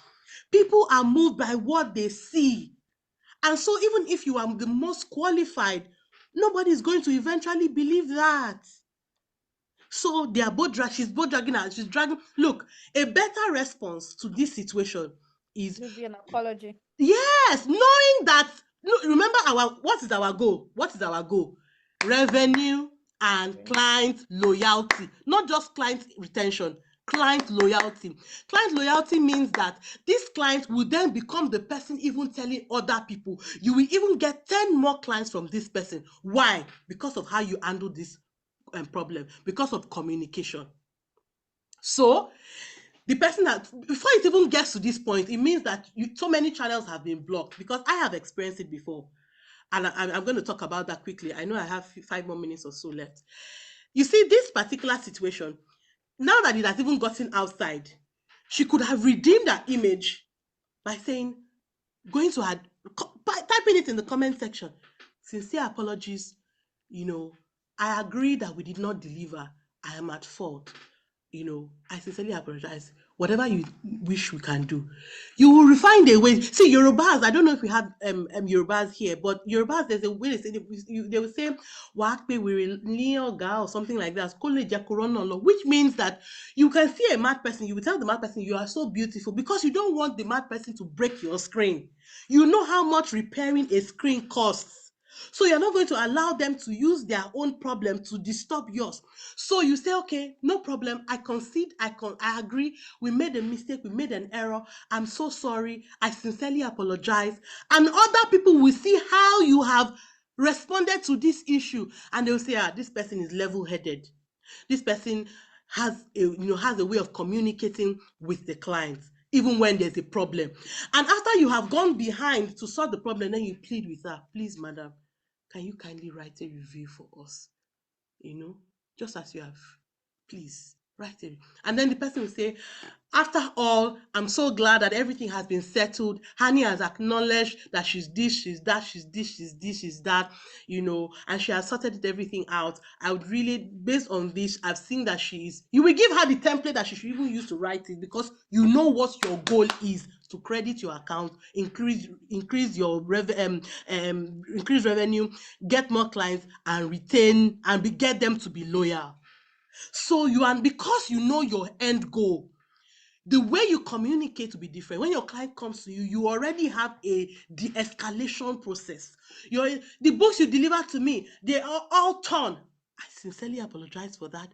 People are moved by what they see. And so, even if you are the most qualified, nobody is going to eventually believe that. So, they are both she's both dragging her. She's dragging. Look, a better response to this situation is Will be an apology. yes, knowing that, remember what is our goal? What is our goal? Revenue and Okay. client loyalty, not just client retention, client loyalty. Client loyalty means that this client will then become the person even telling other people. You will even get 10 more clients from this person. Why? Because of how you handle this problem, because of communication. So, the person that before it even gets to this point, it means that so many channels have been blocked because I have experienced it before. And I'm going to talk about that quickly. I know I have 5 more minutes or so left. You see, this particular situation, now that it has even gotten outside, she could have redeemed her image by saying, going to her, by typing it in the comment section, sincere apologies, I agree that we did not deliver. I am at fault. I sincerely apologize. Whatever you wish we can do, you will find a way. See, Yorubas, I don't know if we have Yorubas here, but Yorubas, there's a way they say, they will say, Wakpe Wiri or something like that, Kole Jakorono Lo, which means that you can see a mad person, you will tell the mad person, you are so beautiful, because you don't want the mad person to break your screen. You know how much repairing a screen costs. So you're not going to allow them to use their own problem to disturb yours. So you say, okay, no problem. I concede. I agree. We made a mistake. We made an error. I'm so sorry. I sincerely apologize. And other people will see how you have responded to this issue, and they'll say, this person is level-headed. This person has a way of communicating with the clients even when there's a problem. And after you have gone behind to solve the problem, then you plead with her, please, madam, can you kindly write a review for us? Just as you have, please. Write it. And then the person will say, after all, I'm so glad that everything has been settled. Hani has acknowledged that she's this, she's that, she's this, she's this, she's that, and she has sorted everything out. I would really, based on this, I've seen that she is. You will give her the template that she should even use to write it, because you know what your goal is, to credit your account, increase your increase revenue, get more clients, and retain and get them to be loyal. So because you know your end goal, the way you communicate will be different. When your client comes to you, you already have a de-escalation process. The books you deliver to me, they are all torn. I sincerely apologize for that.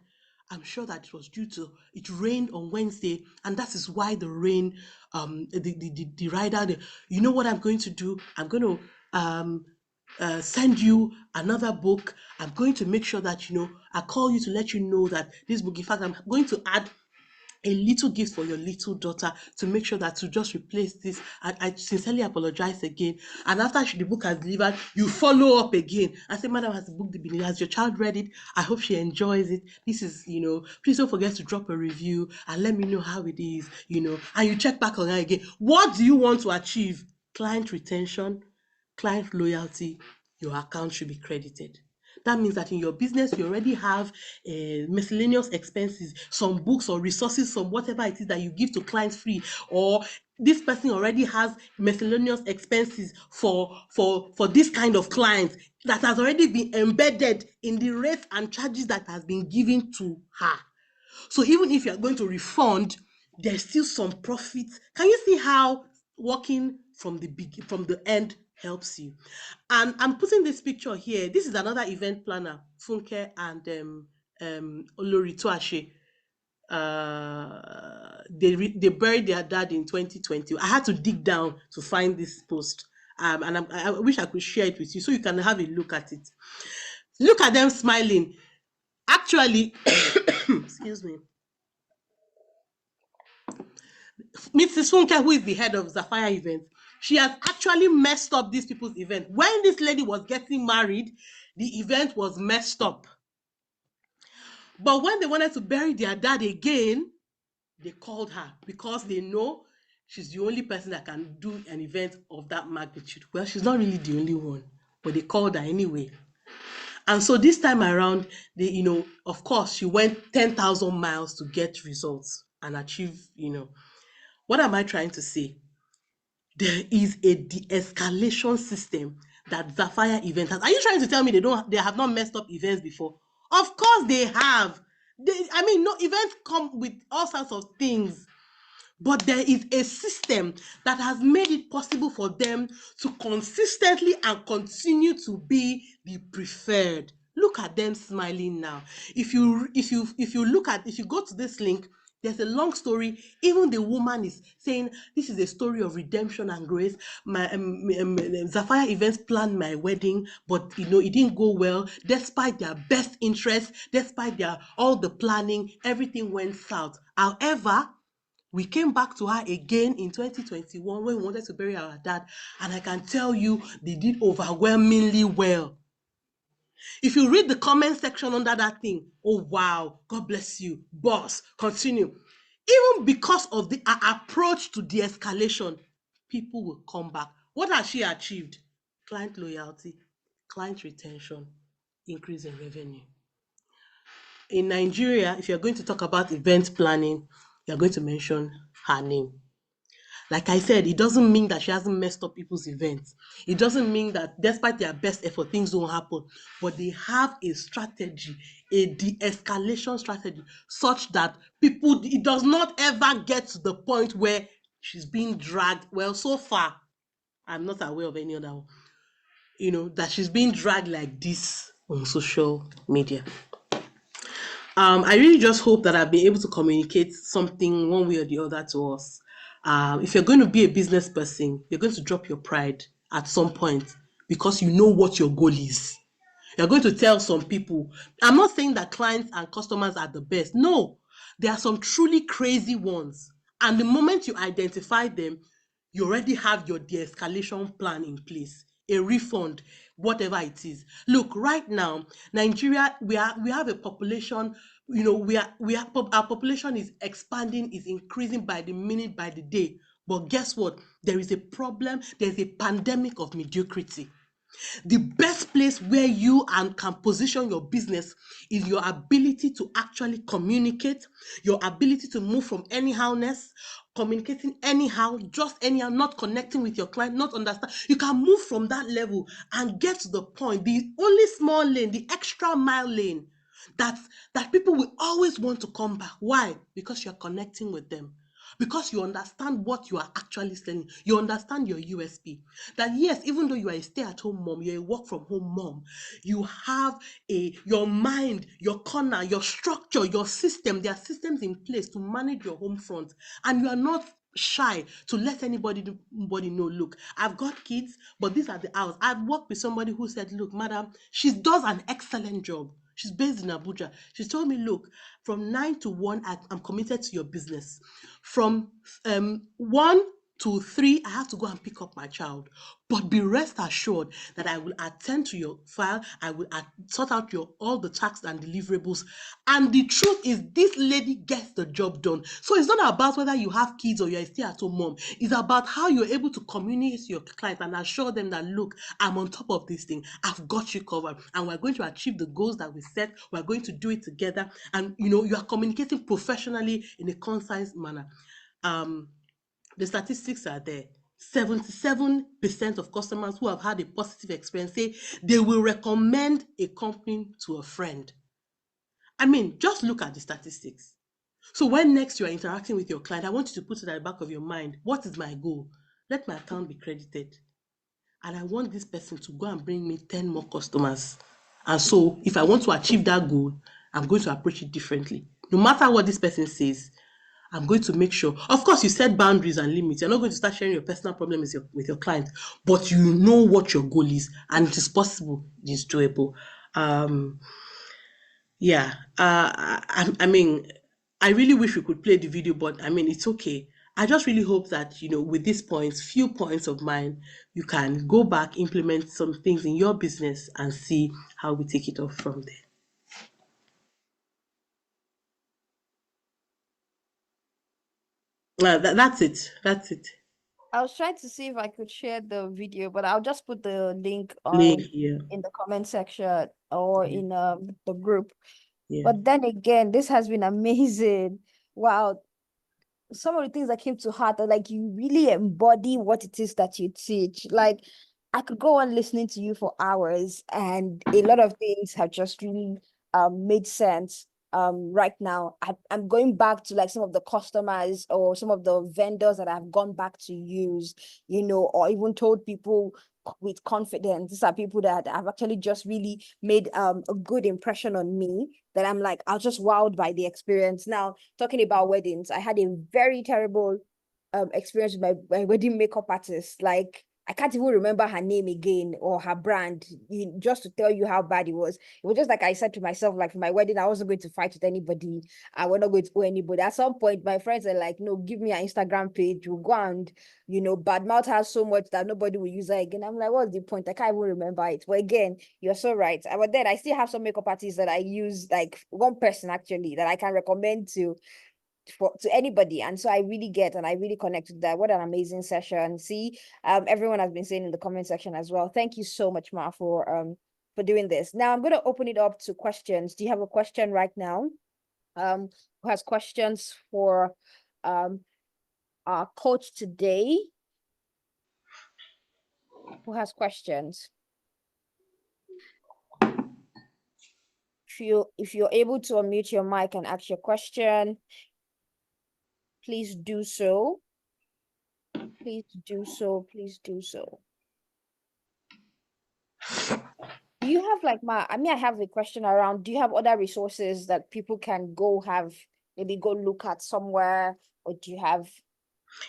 I'm sure that it was due to it rained on Wednesday, and that is why the rain, the rider, you know what I'm going to do? I'm going to send you another book. I'm going to make sure that I call you to let you know that this book. In fact, I'm going to add a little gift for your little daughter to make sure that to just replace this. I sincerely apologize again. And after the book has delivered, you follow up again and say, Madam, has the book been delivered? Has your child read it? I hope she enjoys it. This is, please don't forget to drop a review and let me know how it is, and you check back on her again. What do you want to achieve? Client retention, client loyalty, your account should be credited. That means that in your business, you already have miscellaneous expenses, some books or resources, some whatever it is that you give to clients free, or this person already has miscellaneous expenses for this kind of client that has already been embedded in the rates and charges that has been given to her. So even if you are going to refund, there's still some profit. Can you see how working from the end helps you? And I'm putting this picture here. This is another event planner, Funke and Olori Tuashe. They buried their dad in 2020. I had to dig down to find this post. And I wish I could share it with you so you can have a look at it. Look at them smiling. Actually, excuse me, Mrs. Funke, who is the head of Zafaya event, she has actually messed up these people's event. When this lady was getting married, the event was messed up. But when they wanted to bury their dad again, they called her because they know she's the only person that can do an event of that magnitude. Well, she's not really the only one, but they called her anyway. And so this time around, of course, she went 10,000 miles to get results and achieve. What am I trying to say? There is a de-escalation system that Zafaya event has. Are you trying to tell me they have not messed up events before? Of course they have. No, events come with all sorts of things. But there is a system that has made it possible for them to consistently and continue to be the preferred. Look at them smiling now. If you go to this link, there's a long story. Even the woman is saying this is a story of redemption and grace. My Zafaya events planned my wedding, but it didn't go well. Despite their best interest, despite their all the planning, everything went south. However, we came back to her again in 2021 when we wanted to bury our dad, and I can tell you they did overwhelmingly well. If you read the comment section under that thing, oh wow, God bless you, boss, continue. Even because of the approach to de-escalation, people will come back. What has she achieved? Client loyalty, client retention, increase in revenue. In Nigeria, if you're going to talk about event planning, you're going to mention her name. Like I said, it doesn't mean that she hasn't messed up people's events. It doesn't mean that despite their best effort, things don't happen. But they have a strategy, a de-escalation strategy, such that it does not ever get to the point where she's being dragged. Well, so far, I'm not aware of any other one, that she's being dragged like this on social media. I really just hope that I've been able to communicate something one way or the other to us. If you're going to be a business person, you're going to drop your pride at some point because you know what your goal is. You're going to tell some people, I'm not saying that clients and customers are the best. No, there are some truly crazy ones. And the moment you identify them, you already have your de-escalation plan in place, a refund, whatever it is. Look, right now, Nigeria, we have a population our population is expanding, is increasing by the minute, by the day. But guess what? There is a problem. There's a pandemic of mediocrity. The best place where you and can position your business is your ability to actually communicate, your ability to move from anyhowness, communicating anyhow, just anyhow, not connecting with your client, not understand. You can move from that level and get to the point, the only small lane, the extra mile lane that people will always want to come back. Why? Because you're connecting with them, because you understand what you are actually selling. You understand your USP. That yes, even though you are a stay-at-home mom, you're a work-from-home mom, you have your mind, your corner, your structure, your system. There are systems in place to manage your home front, and you are not shy to let anybody know, look, I've got kids, but these are the hours. I've worked with somebody who said, look, madam, she does an excellent job. She's based in Abuja. She told me, look, from 9 to 1, I'm committed to your business. From 1 to 3, I have to go and pick up my child. But be rest assured that I will attend to your file. I will sort out your all the tasks and deliverables. And the truth is, this lady gets the job done. So it's not about whether you have kids or you're a stay-at-home mom. It's about how you're able to communicate to your client and assure them that, look, I'm on top of this thing. I've got you covered, and we're going to achieve the goals that we set. We're going to do it together, and you are communicating professionally in a concise manner. Um, the statistics are there. 77% of customers who have had a positive experience say they will recommend a company to a friend. I mean, just look at the statistics. So when next you are interacting with your client, I want you to put it at the back of your mind. What is my goal? Let my account be credited. And I want this person to go and bring me 10 more customers. And so if I want to achieve that goal, I'm going to approach it differently. No matter what this person says, I'm going to make sure. Of course, you set boundaries and limits. You're not going to start sharing your personal problems with your client, but you know what your goal is, and it is possible, it is doable. Um, yeah, I mean, I really wish we could play the video, but I mean, it's okay. I just really hope that, with these points, few points of mine, you can go back, implement some things in your business, and see how we take it off from there. That's it. That's it. I was trying to see if I could share the video, but I'll just put the link Link on here. in the comment section or Yeah. in the group. Yeah. But then again, this has been amazing. Wow, some of the things that came to heart are like you really embody what it is that you teach. Like I could go on listening to you for hours, and a lot of things have just really made sense. Right now, I'm going back to like some of the customers or some of the vendors that I've gone back to use, or even told people with confidence. These are people that have actually just really made a good impression on me, that I'm like, I was just wowed by the experience. Now, talking about weddings, I had a very terrible experience with my wedding makeup artist. Like, I can't even remember her name again or her brand, just to tell you how bad it was. It was just like I said to myself, like for my wedding, I wasn't going to fight with anybody. I was not going to owe anybody. At some point, my friends are like, no, give me an Instagram page. We'll go and, badmouth her so much that nobody will use her again. I'm like, what's the point? I can't even remember it. But again, you're so right. But then I still have some makeup artists that I use, like one person actually that I can recommend to anybody. And so I really get and I really connect with that. What an amazing session. See, everyone has been saying in the comment section as well. Thank you so much, Ma, for doing this. Now I'm gonna open it up to questions. Do you have a question right now? Who has questions for our coach today? Who has questions? If you're able to unmute your mic and ask your question, please do so. Please do so. Please do so. Do you have like I have a question around, do you have other resources that people can maybe go look at somewhere, or do you have?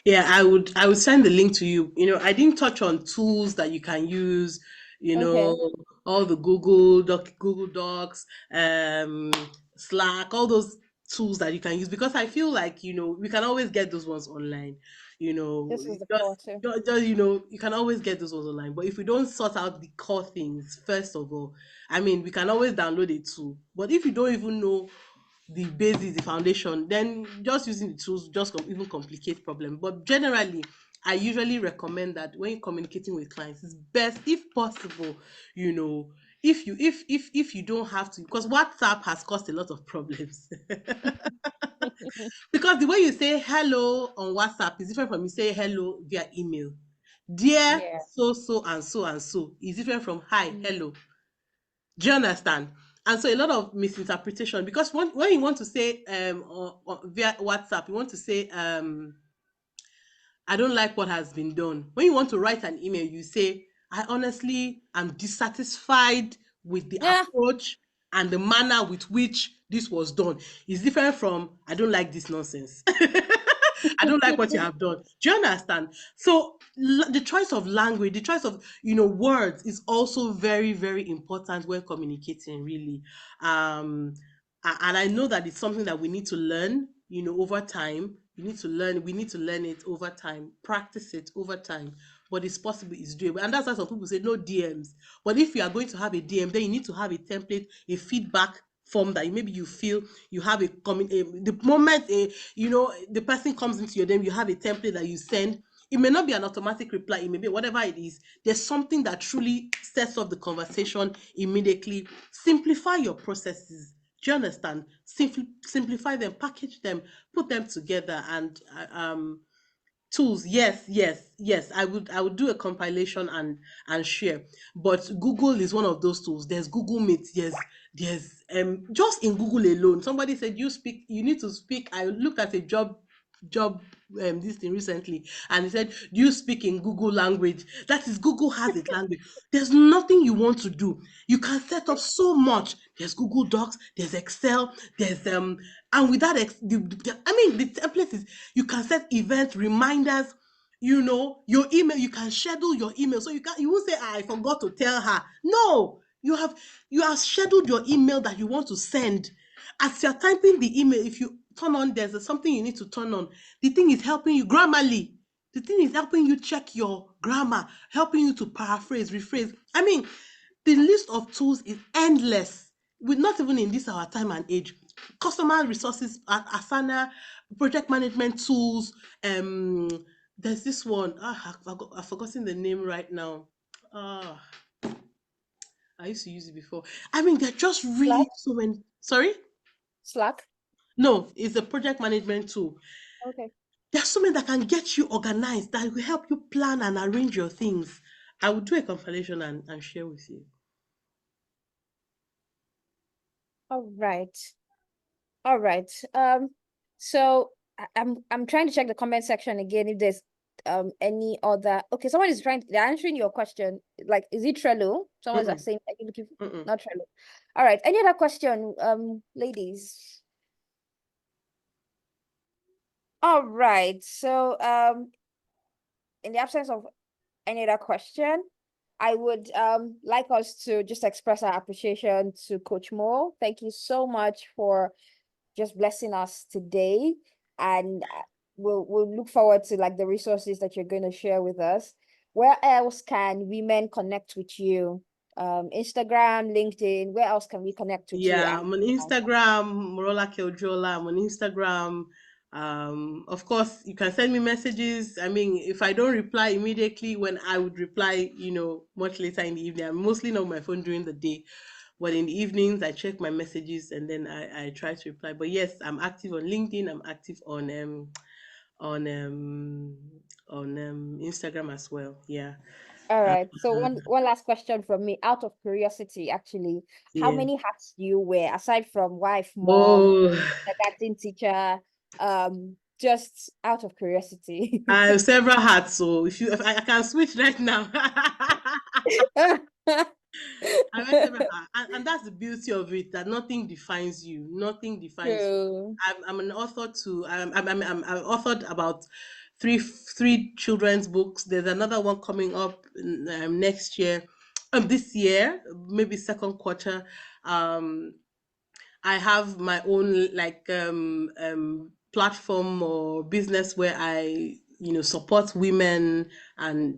Yeah, I would send the link to you. I didn't touch on tools that you can use, you know, Okay, all the Google Docs, Slack, all those tools that you can use, because I feel like, we can always get those ones online, you know, this is the just, core too. you can always get those ones online. But if we don't sort out the core things, first of all, I mean, we can always download a tool. But if you don't even know the basis, the foundation, then just using the tools just even complicate problem. But generally, I usually recommend that when you're communicating with clients, it's best if possible, you know, if you don't have to, because WhatsApp has caused a lot of problems. Because the way you say hello on WhatsApp is different from you say hello via email. Dear Yeah. so so and so and so is different from hi, Mm. hello. Do you understand? And so a lot of misinterpretation, because when you want to say or via WhatsApp, you want to say I don't like what has been done. When you want to write an email, you say, I honestly am dissatisfied with the Yeah. approach and the manner with which this was done. It's different from, I don't like this nonsense. I don't like what you have done. Do you understand? So the choice of language, the choice of words is also very, very important when communicating, really. And I know that it's something that we need to learn, over time. We need to learn it over time, practice it over time. But it's possible, it's doable. And that's why some people say no DMs. But if you are going to have a DM, then you need to have a template, a feedback form that maybe you feel you have the moment the person comes into your DM, you have a template that you send. It may not be an automatic reply, it may be whatever it is. There's something that truly sets up the conversation immediately. Simplify your processes. Do you understand? Simplify them, package them, put them together, and tools. Yes, yes, yes. I would do a compilation and share. But Google is one of those tools. There's Google Meet. There's just in Google alone. Somebody said you need to speak. I looked at a job this thing recently, and he said, do you speak in Google language? That is, Google has a language. There's nothing you want to do, you can set up so much. There's Google Docs, there's Excel, there's and with that I mean, the template is, you can set event reminders, your email, you can schedule your email. So you won't say, "Ah, I forgot to tell her." No, you have scheduled your email that you want to send. As you're typing the email, if you turn on, there's something you need to turn on. The thing is helping you grammarly. The thing is helping you check your grammar, helping you to paraphrase, rephrase. I mean, the list of tools is endless. With not even in this our time and age. Customer resources, Asana, project management tools. There's this one. I've forgotten the name right now. Ah, I used to use it before. I mean, they're just Slack. really so many. Sorry? Slack. No, it's a project management tool. Okay. There's so many that can get you organized, that will help you plan and arrange your things. I will do a compilation and share with you. All right. All right. So I'm trying to check the comment section again if there's any other. Okay, someone is they're answering your question. Like, is it Trello? Someone's Mm-mm, saying, are you looking mm-mm. not Trello? All right. Any other question, ladies? All right. So in the absence of any other question, I would like us to just express our appreciation to Coach Mo. Thank you so much for just blessing us today, and we'll look forward to like the resources that you're going to share with us. Where else can women connect with you? Instagram, LinkedIn. Where else can we connect with you? Yeah, And I'm on Instagram, Morolake Ojuola. I'm on Instagram. Of course, you can send me messages. I mean, if I don't reply immediately, when I would reply, much later in the evening. I'm mostly not on my phone during the day, but in the evenings, I check my messages and then I try to reply. But yes, I'm active on LinkedIn. I'm active on um Instagram as well. Yeah. all Uh, right. So one last question from me, out of curiosity, actually, how yeah. many hats do you wear aside from wife, mom, Oh, the garden teacher? Just out of curiosity. I have several hats, so if I can switch right now. I wear several hats, and that's the beauty of it, that nothing defines you. Nothing defines you. True. I'm an author too. I'm authored about three children's books. There's another one coming up next year, this year, maybe second quarter. Um, I have my own like platform or business where I support women and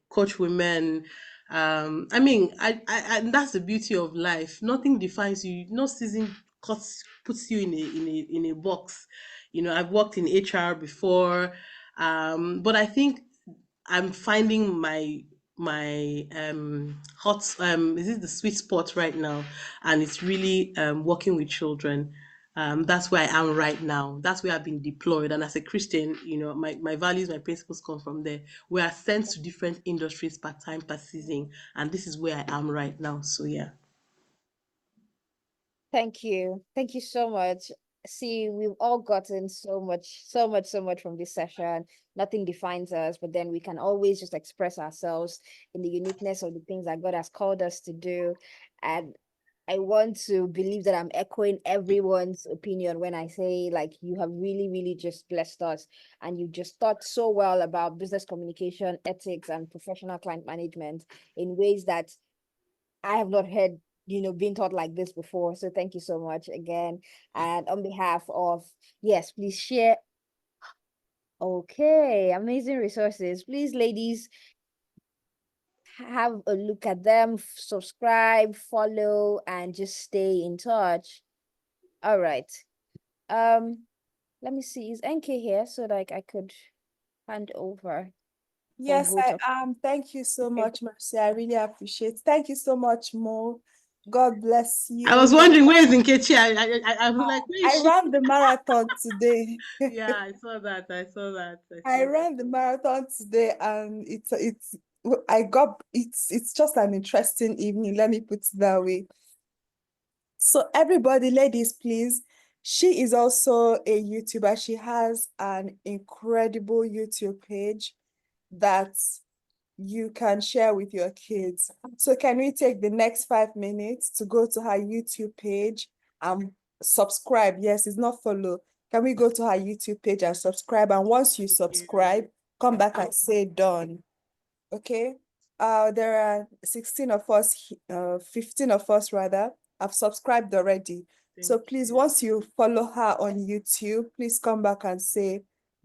coach women. I mean, and that's the beauty of life. Nothing defines you. No season cuts puts you in a box. You know, I've worked in HR before, but I think I'm finding my hot is it the sweet spot right now, and it's really working with children. That's where I am right now. That's where I've been deployed. And as a Christian, you know, my values, my principles come from there. We are sent to different industries per time, per season, and this is where I am right now. So yeah. Thank you. Thank you so much. See, we've all gotten so much, so much, so much from this session. Nothing defines us, but then we can always just express ourselves in the uniqueness of the things that God has called us to do. And I want to believe that I'm echoing everyone's opinion when I say, like, you have really, really just blessed us. And you just thought so well about business communication, ethics, and professional client management in ways that I have not heard, being taught like this before. So thank you so much again. And on behalf of, yes, please share. Okay, amazing resources. Please, ladies, have a look at them, subscribe, follow, and just stay in touch. All right. Um, let me see. Is NK here so like I could hand over for Yes, both I of am. Thank you so okay. much, Mercy. I really appreciate. Thank you so much, Mo. God bless I you. was God, wondering where is Nkechi. I was like, where is I she? ran the marathon today. Yeah, I saw that. I saw that. I I saw that. ran the marathon today, and I got it's just an interesting evening. Let me put it that way. So everybody, ladies, please. She is also a YouTuber. She has an incredible YouTube page that you can share with your kids. So can we take the next 5 minutes to go to her YouTube page and subscribe? Yes, it's not follow. Can we go to her YouTube page and subscribe? And once you Thank you. subscribe, come back and say done. Okay. There are 16 of us, 15 of us rather, have subscribed already. So Thank please, you. once you follow her on YouTube, please come back and say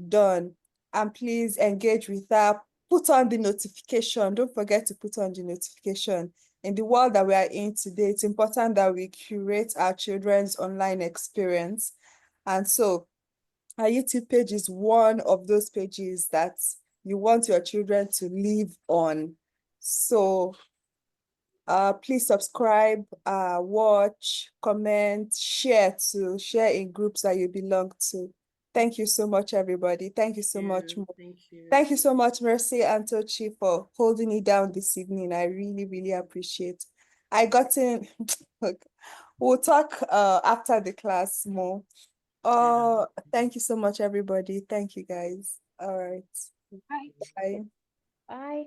done. And please engage with her. Put on the notification. Don't forget to put on the notification. In the world that we are in today, it's important that we curate our children's online experience. And so our YouTube page is one of those pages that you want your children to live on. So please subscribe, watch, comment, share in groups that you belong to. Thank you so much, everybody. Thank you so much. Thank you. Thank you so much, Mercy and Tochi, for holding it down this evening. I really, really appreciate. I got in. We'll talk after the class more. Yeah. Oh, thank you so much, everybody. Thank you, guys. All right. Bye. Bye. Bye.